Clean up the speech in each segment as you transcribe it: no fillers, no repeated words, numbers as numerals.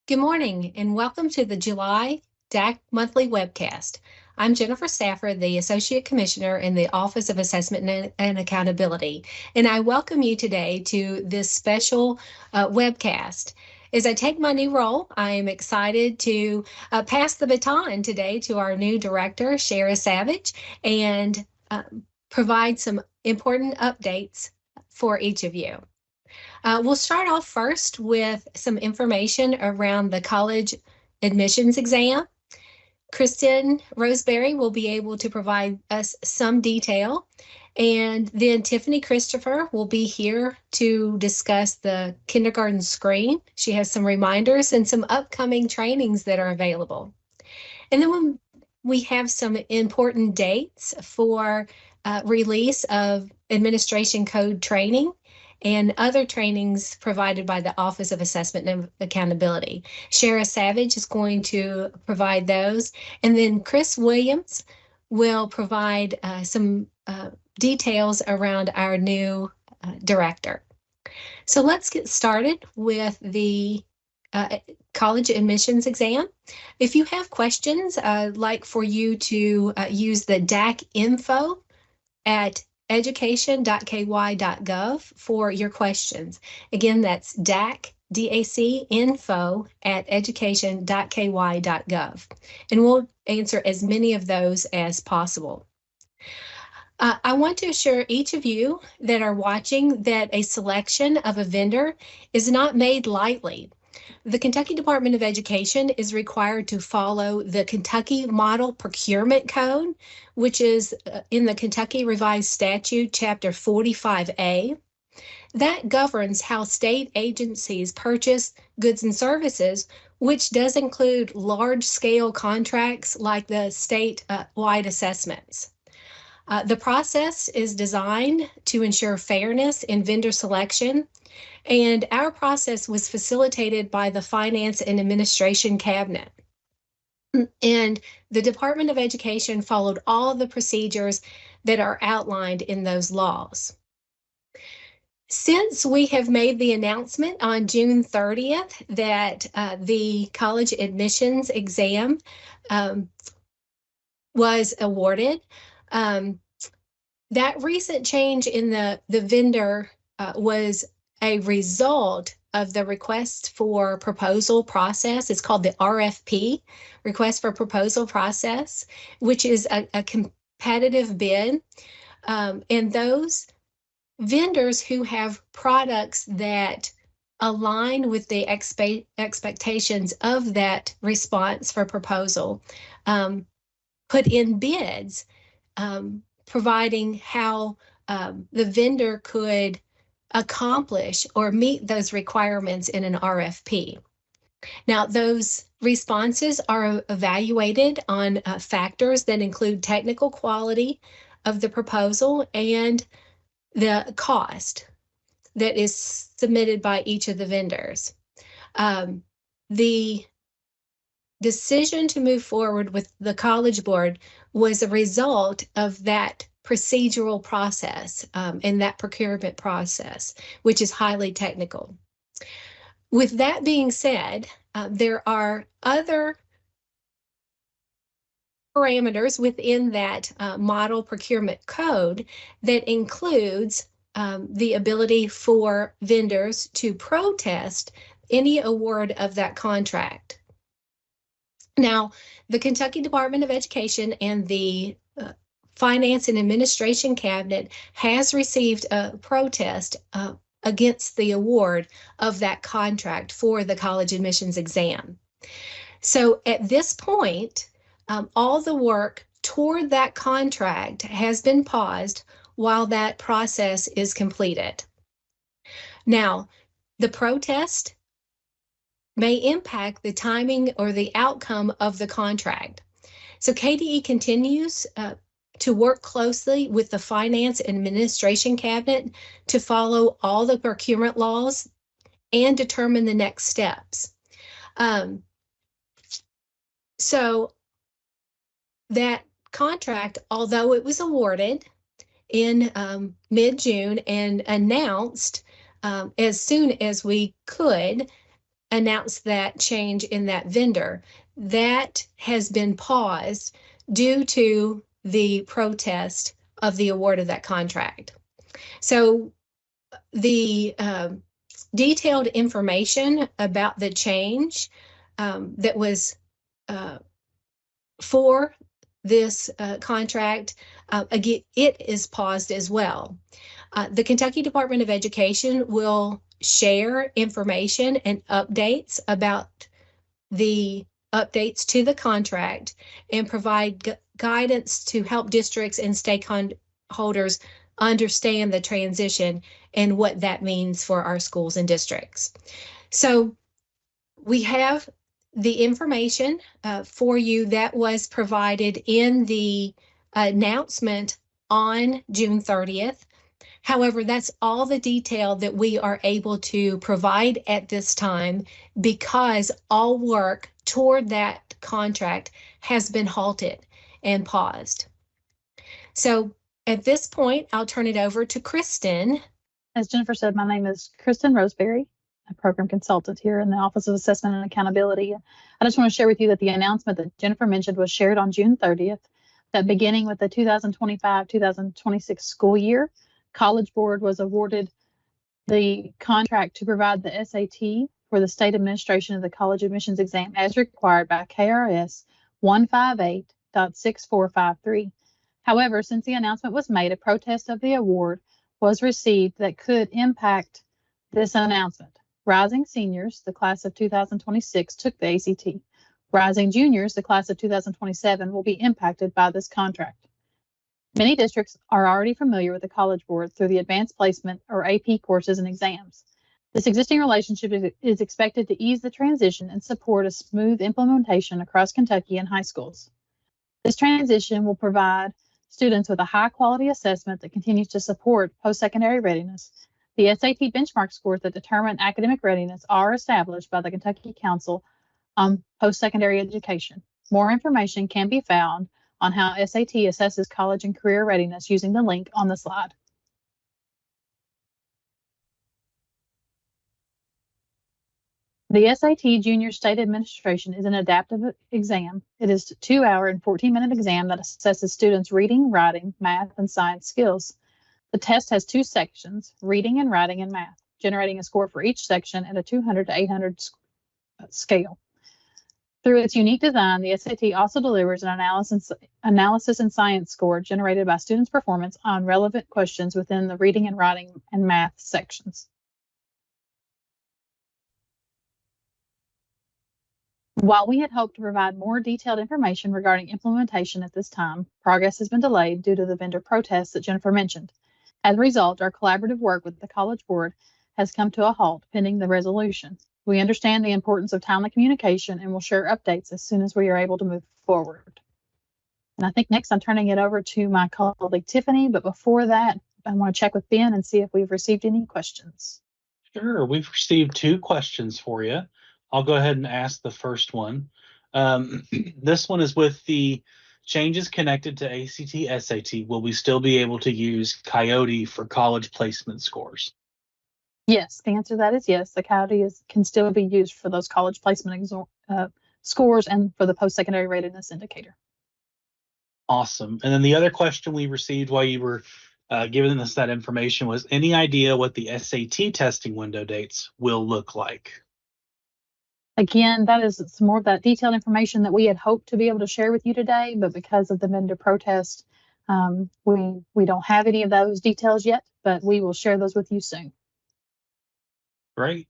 Good morning and welcome to the July DAC Monthly Webcast. I'm Jennifer Stafford, the Associate Commissioner in the Office of Assessment and Accountability, and I welcome you today to this special webcast. As I take my new role, I am excited to pass the baton today to our new director, Shara Savage, and provide some important updates for each of you. We'll start off first with some information around the college admissions exam. Kristen Roseberry will be able to provide us some detail. And then Tiffany Christopher will be here to discuss the kindergarten screen. She has some reminders and some upcoming trainings that are available. And then when we have some important dates for release of administration code training and other trainings provided by the Office of Assessment and Accountability. Shara Savage is going to provide those. And then Chris Williams will provide some details around our new director. So let's get started with the college admissions exam. If you have questions, I'd like for you to use the DAC info at education.ky.gov for your questions. Again, that's DAC, DAC info at education.ky.gov. And we'll answer as many of those as possible. I want to assure each of you that are watching that a selection of a vendor is not made lightly. The Kentucky Department of Education is required to follow the Kentucky Model Procurement Code, which is in the Kentucky Revised Statute, Chapter 45A. That governs how state agencies purchase goods and services, which does include large-scale contracts like the state-wide assessments. The process is designed to ensure fairness in vendor selection, and our process was facilitated by the Finance and Administration Cabinet. And the Department of Education followed all the procedures that are outlined in those laws. Since we have made the announcement on June 30th that the college admissions exam was awarded, that recent change in the vendor was a result of the request for proposal process. It's called the RFP, request for proposal process, which is a competitive bid. And those vendors who have products that align with the expectations of that response for proposal put in bids, providing how the vendor could accomplish or meet those requirements in an RFP. Now, those responses are evaluated on factors that include technical quality of the proposal and the cost that is submitted by each of the vendors. The decision to move forward with the College Board was a result of that procedural process and that procurement process, which is highly technical. With that being said, there are other parameters within that model procurement code that includes the ability for vendors to protest any award of that contract. Now, the Kentucky Department of Education and the Finance and Administration Cabinet has received a protest against the award of that contract for the college admissions exam. So at this point, all the work toward that contract has been paused while that process is completed. Now, the protest may impact the timing or the outcome of the contract. So KDE continues to work closely with the Finance and Administration Cabinet to follow all the procurement laws and determine the next steps. So that contract, although it was awarded in mid-June and announced as soon as we could, announced that change in that vendor. That has been paused due to the protest of the award of that contract. So the detailed information about the change that was for this contract, again, it is paused as well. The Kentucky Department of Education will share information and updates about the updates to the contract and provide guidance to help districts and stakeholders understand the transition and what that means for our schools and districts. So we have the information for you that was provided in the announcement on June 30th. However, that's all the detail that we are able to provide at this time because all work toward that contract has been halted and paused. So at this point, I'll turn it over to Kristen. As Jennifer said, my name is Kristen Roseberry, a program consultant here in the Office of Assessment and Accountability. I just want to share with you that the announcement that Jennifer mentioned was shared on June 30th, that beginning with the 2025-2026 school year, College Board was awarded the contract to provide the SAT for the state administration of the college admissions exam as required by KRS 158.6453. However, since the announcement was made, a protest of the award was received that could impact this announcement. Rising seniors, the class of 2026, took the ACT. Rising juniors, the class of 2027, will be impacted by this contract. Many districts are already familiar with the College Board through the advanced placement or AP courses and exams. This existing relationship is expected to ease the transition and support a smooth implementation across Kentucky and high schools. This transition will provide students with a high-quality assessment that continues to support post-secondary readiness. The SAT benchmark scores that determine academic readiness are established by the Kentucky Council on Post-Secondary Education. More information can be found on how SAT assesses college and career readiness using the link on the slide. The SAT Junior State Administration is an adaptive exam. It is a 2-hour and 14-minute exam that assesses students' reading, writing, math, and science skills. The test has 2 sections, reading and writing and math, generating a score for each section at a 200 to 800 scale. Through its unique design, the SAT also delivers an analysis and science score generated by students' performance on relevant questions within the reading and writing and math sections. While we had hoped to provide more detailed information regarding implementation at this time, progress has been delayed due to the vendor protests that Jennifer mentioned. As a result, our collaborative work with the College Board has come to a halt pending the resolution. We understand the importance of timely communication and will share updates as soon as we are able to move forward. And I think next I'm turning it over to my colleague Tiffany, but before that, I want to check with Ben and see if we've received any questions. Sure, we've received 2 questions for you. I'll go ahead and ask the first one. This one is with the changes connected to ACT, SAT. Will we still be able to use Coyote for college placement scores? Yes, the answer to that is yes. The Coyote can still be used for those college placement scores and for the post-secondary readiness indicator. Awesome. And then the other question we received while you were giving us that information was, any idea what the SAT testing window dates will look like? Again, that is some more of that detailed information that we had hoped to be able to share with you today, but because of the vendor protest, we don't have any of those details yet, but we will share those with you soon. Great.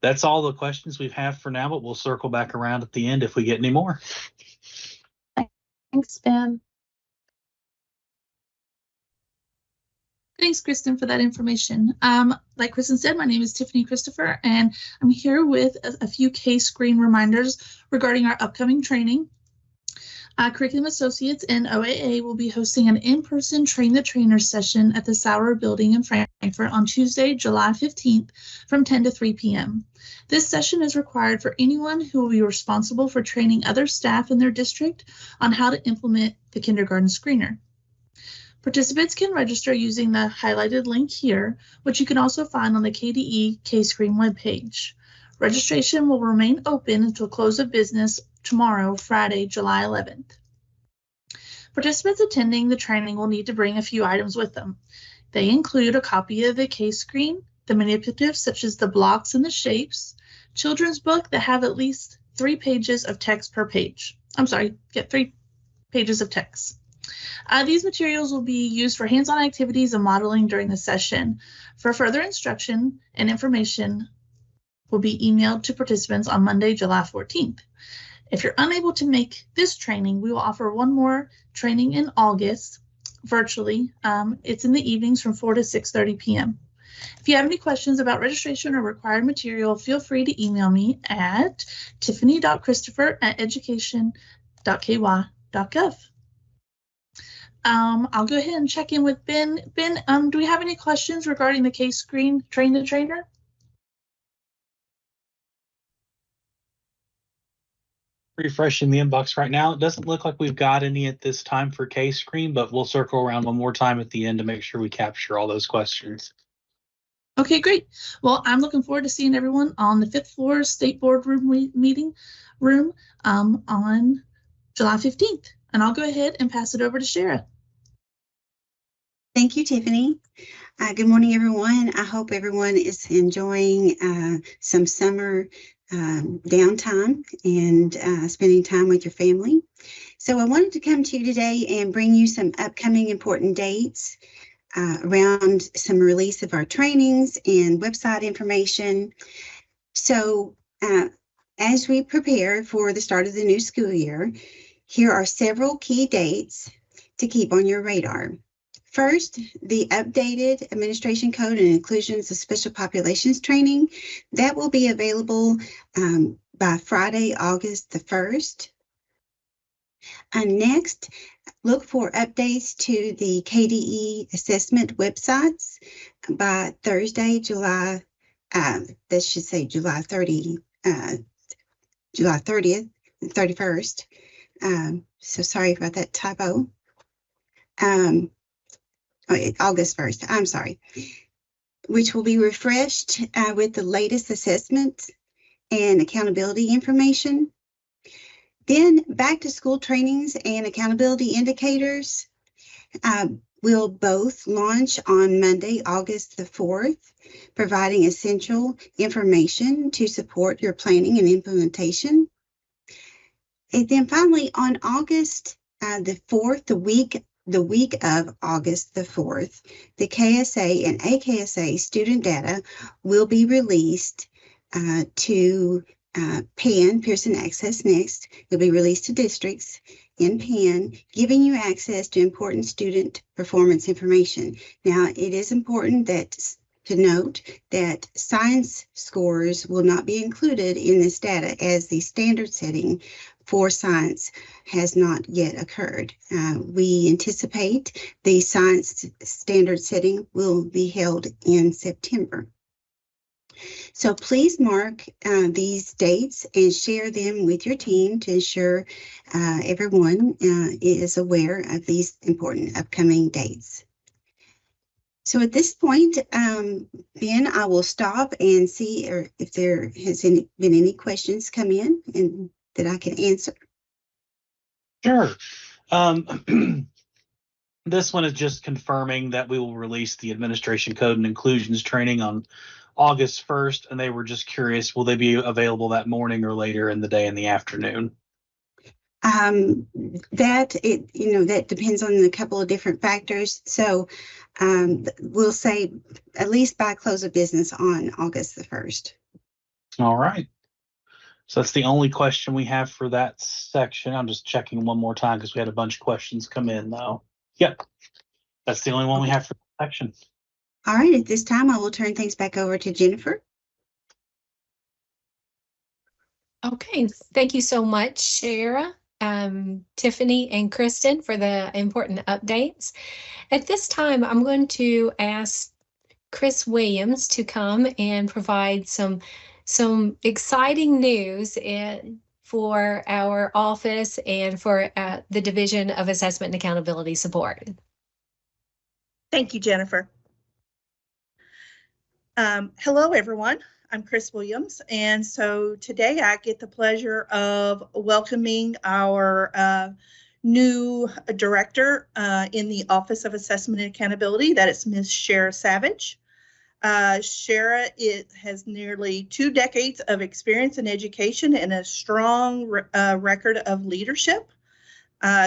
That's all the questions we have for now, but we'll circle back around at the end if we get any more. Thanks, Ben. Thanks, Kristen, for that information. Like Kristen said, my name is Tiffany Christopher, and I'm here with a few case screen reminders regarding our upcoming training. Curriculum Associates and OAA will be hosting an in-person Train the Trainer session at the Sauer Building in Frankfort on Tuesday, July 15th from 10 to 3 p.m. This session is required for anyone who will be responsible for training other staff in their district on how to implement the kindergarten screener. Participants can register using the highlighted link here, which you can also find on the KDE K-Screen webpage. Registration will remain open until close of business tomorrow, Friday, July 11th. Participants attending the training will need to bring a few items with them. They include a copy of the case screen, the manipulatives such as the blocks and the shapes, children's book that have at least 3 pages of text per page. 3 pages of text. These materials will be used for hands-on activities and modeling during the session. For further instruction and information will be emailed to participants on Monday, July 14th. If you're unable to make this training, we will offer one more training in August virtually. It's in the evenings from 4 to 6:30 p.m. If you have any questions about registration or required material, feel free to email me at tiffany.christopher@education.ky.gov. I'll go ahead and check in with Ben. Ben, do we have any questions regarding the case screen Train the Trainer? Refreshing the inbox right now. It doesn't look like we've got any at this time for case screen, but we'll circle around one more time at the end to make sure we capture all those questions. Okay, great. Well, I'm looking forward to seeing everyone on the 5th floor State Board meeting room on July 15th. And I'll go ahead and pass it over to Shara. Thank you, Tiffany. Good morning, everyone. I hope everyone is enjoying some summer downtime and spending time with your family. So I wanted to come to you today and bring you some upcoming important dates around some release of our trainings and website information. So as we prepare for the start of the new school year, here are several key dates to keep on your radar. First, the updated administration code and inclusions of special populations training that will be available by Friday, August the 1st. And next, look for updates to the KDE assessment websites by Thursday, July 31st. So sorry about that typo. August 1st, I'm sorry, which will be refreshed with the latest assessment and accountability information. Then back to school trainings and accountability indicators will both launch on Monday, August the 4th, providing essential information to support your planning and implementation. And then finally on August the 4th, the week of August the 4th, the KSA and AKSA student data will be released to PAN, Pearson Access Next. It'll be released to districts in PAN, giving you access to important student performance information. Now, it is important to note that science scores will not be included in this data as the standard setting for science has not yet occurred. We anticipate the science standard setting will be held in September. So please mark these dates and share them with your team to ensure everyone is aware of these important upcoming dates. So at this point, Ben, I will stop and see if there has been any questions come in and that I can answer. Sure. This one is just confirming that we will release the administration code and inclusions training on August 1st, and they were just curious, will they be available that morning or later in the day in the afternoon? That depends on a couple of different factors. So we'll say at least by close of business on August the 1st. All right. So that's the only question we have for that section. I'm just checking one more time because we had a bunch of questions come in though. Yep. That's the only one we have for that section. All right. At this time, I will turn things back over to Jennifer. Okay. Thank you so much, Shara, Tiffany, and Kristen for the important updates. At this time, I'm going to ask Chris Williams to come and provide some exciting news for our office and for the Division of Assessment and Accountability Support. Thank you, Jennifer. Hello, everyone. I'm Chris Williams, and so today I get the pleasure of welcoming our new director in the Office of Assessment and Accountability. That is Ms. Shara Savage. Shara has nearly 2 decades of experience in education and a strong record of leadership.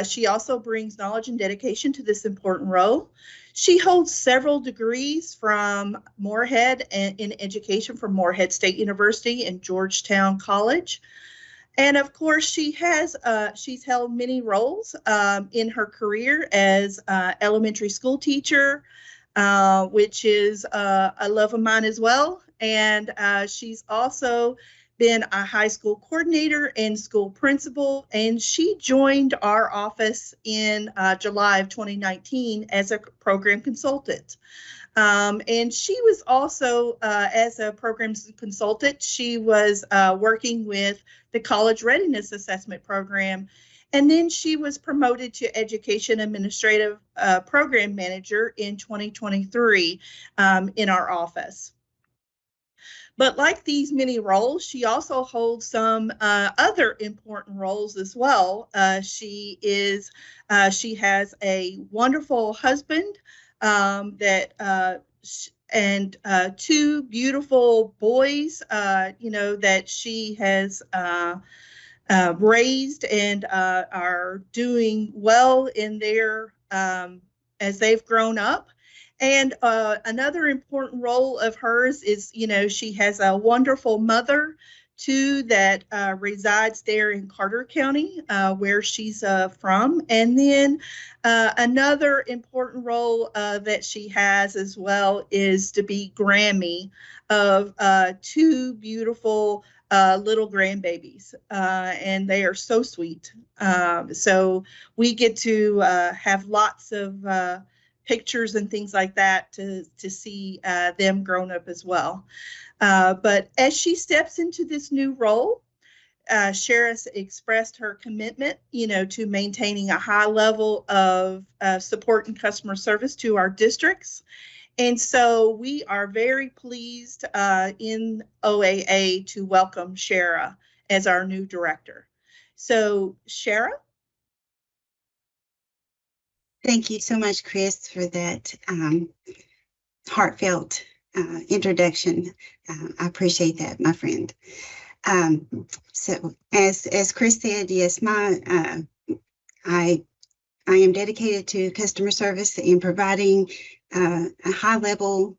She also brings knowledge and dedication to this important role. She holds several degrees from Moorhead in education from Moorhead State University and Georgetown College. And of course, she's held many roles in her career as elementary school teacher, which is a love of mine as well. And she's also been a high school coordinator and school principal, and she joined our office in July of 2019 as a program consultant. And she was also, as a program consultant, she was working with the College Readiness Assessment Program, and then she was promoted to Education Administrative Program Manager in 2023 in our office. But like these many roles, she also holds some other important roles as well. She has a wonderful husband and 2 beautiful boys, that she has raised and are doing well in their as they've grown up. And another important role of hers is, she has a wonderful mother too that resides there in Carter County, where she's from. And then another important role that she has as well is to be Grammy of 2 beautiful little grandbabies, and they are so sweet. So we get to have lots of pictures and things like that to see them grown up as well. But as she steps into this new role, Shara expressed her commitment, to maintaining a high level of support and customer service to our districts. And so we are very pleased in OAA to welcome Shara as our new director. So Shara? Thank you so much, Chris, for that heartfelt introduction. I appreciate that, my friend. So as Chris said, yes, I am dedicated to customer service and providing a high level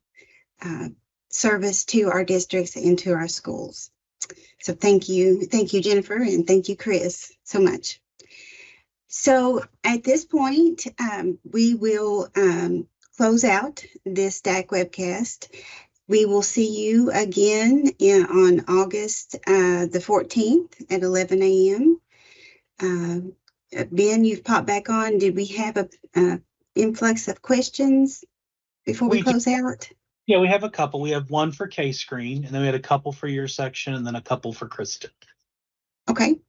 service to our districts and to our schools. So thank you, Jennifer, and thank you, Chris, so much. So at this point, we will close out this DAC webcast. We will see you again on August the 14th at 11 a.m. Ben, you've popped back on. Did we have a influx of questions before we close out? Yeah, we have a couple. We have one for K-Screen, and then we had a couple for your section, and then a couple for Kristen. Okay.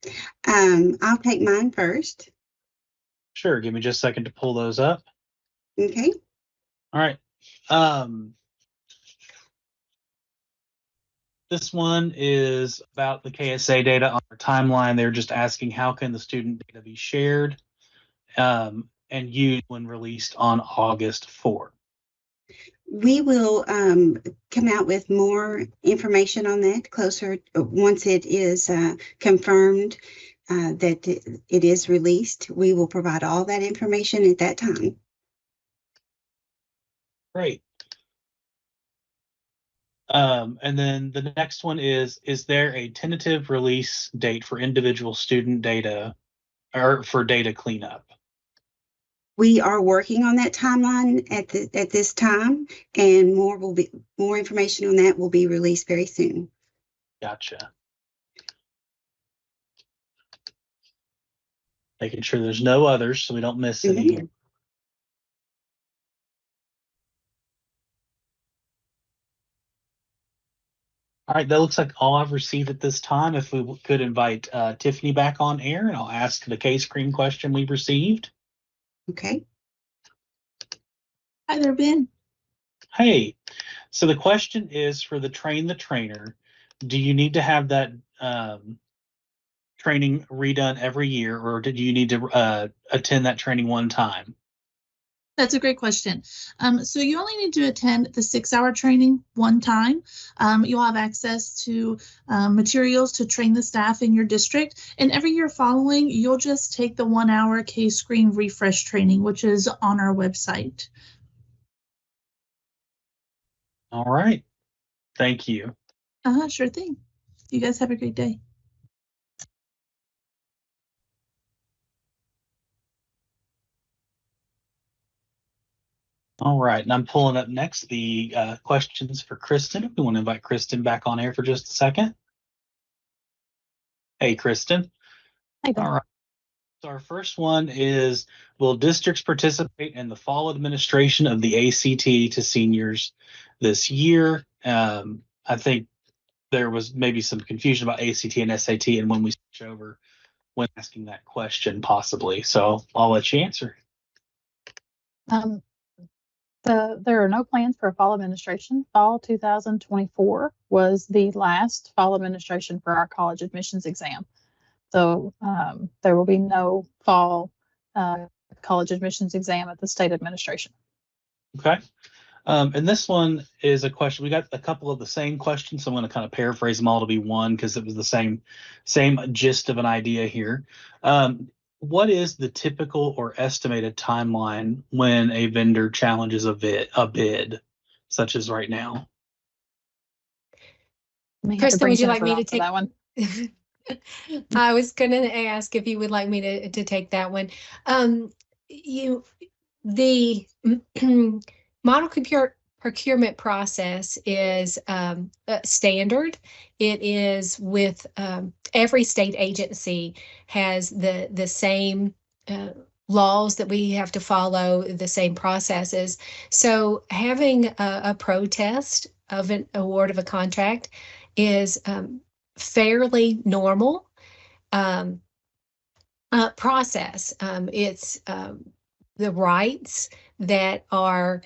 I'll take mine first. Sure. Give me just a second to pull those up. Okay. All right. This one is about the KSA data on our timeline. They're just asking how can the student data be shared and used when released on August 4. We will come out with more information on that closer once it is confirmed that it is released. We will provide all that information at that time. Great. And then the next one is there a tentative release date for individual student data or for data cleanup? We are working on that timeline at this time, and more information on that will be released very soon. Gotcha. Making sure there's no others so we don't miss any here. All right, that looks like all I've received at this time. If we could invite Tiffany back on air, and I'll ask the K-Screen question we've received. Okay. Hi there, Ben. Hey, so the question is for the Train the Trainer. do you need to have that training redone every year, or did you need to attend that training one time? That's a great question. So you only need to attend the 6-hour training one time. You'll have access to materials to train the staff in your district. And every year following, you'll just take the 1-hour K-Screen refresh training, which is on our website. All right. Thank you. Sure thing. You guys have a great day. All right, and I'm pulling up next the questions for Kristen. We want to invite Kristen back on air for just a second. Hey, Kristen. Hey there. All right. So our first one is, will districts participate in the fall administration of the ACT to seniors this year? I think there was maybe some confusion about ACT and SAT and when we switch over when asking that question, possibly. So I'll let you answer. There are no plans for a fall administration. Fall 2024 was the last fall administration for our college admissions exam. So there will be no fall college admissions exam at the state administration. Okay. And this one is a question. We got a couple of the same questions, so I'm going to kind of paraphrase them all to be one because it was the same gist of an idea here. What is the typical or estimated timeline when a vendor challenges a bid, such as right now? Kristen, would you like me to take that one? I was going to ask if you would like me to take that one. The model procurement process is standard. It is with every state agency has the same laws that we have to follow, the same processes. So having a protest of an award of a contract is fairly normal process. It's the rights that are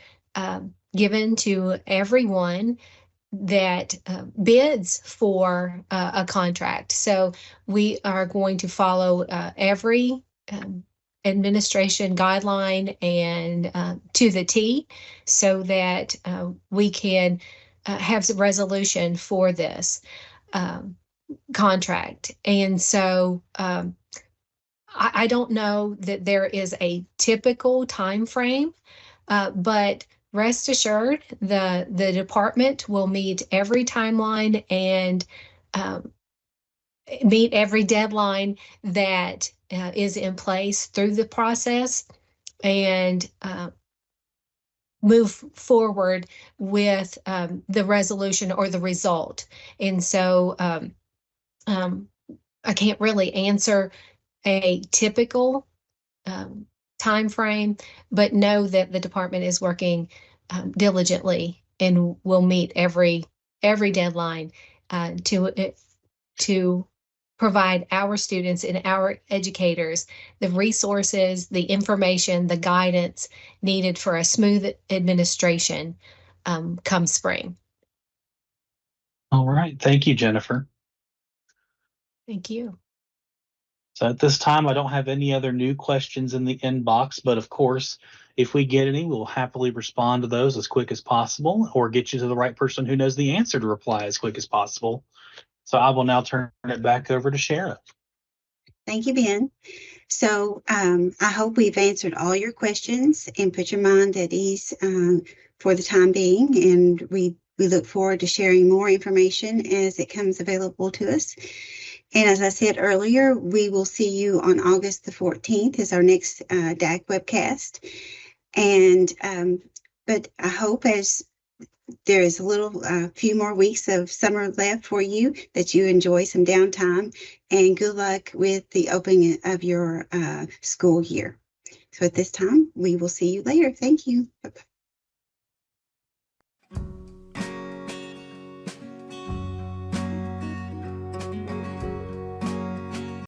given to everyone that bids for a contract. So we are going to follow every administration guideline and to the T, so that we can have some resolution for this contract. And so I don't know that there is a typical time frame, but rest assured, the department will meet every timeline and meet every deadline that is in place through the process, and move forward with the resolution or the result. And so I can't really answer a typical time frame, but know that the department is working diligently and will meet every deadline to provide our students and our educators the resources, the information, the guidance needed for a smooth administration come spring. All right. Thank you, Jennifer. Thank you. So at this time, I don't have any other new questions in the inbox, but of course, if we get any, we'll happily respond to those as quick as possible, or get you to the right person who knows the answer to reply as quick as possible. So I will now turn it back over to Shara. Thank you, Ben. So I hope we've answered all your questions and put your mind at ease for the time being. And we look forward to sharing more information as it comes available to us. And as I said earlier, we will see you on August the 14th as our next DAC Webcast. And but I hope, as there is a few more weeks of summer left for you, that you enjoy some downtime, and good luck with the opening of your school year. So at this time, we will see you later. Thank you. Bye-bye.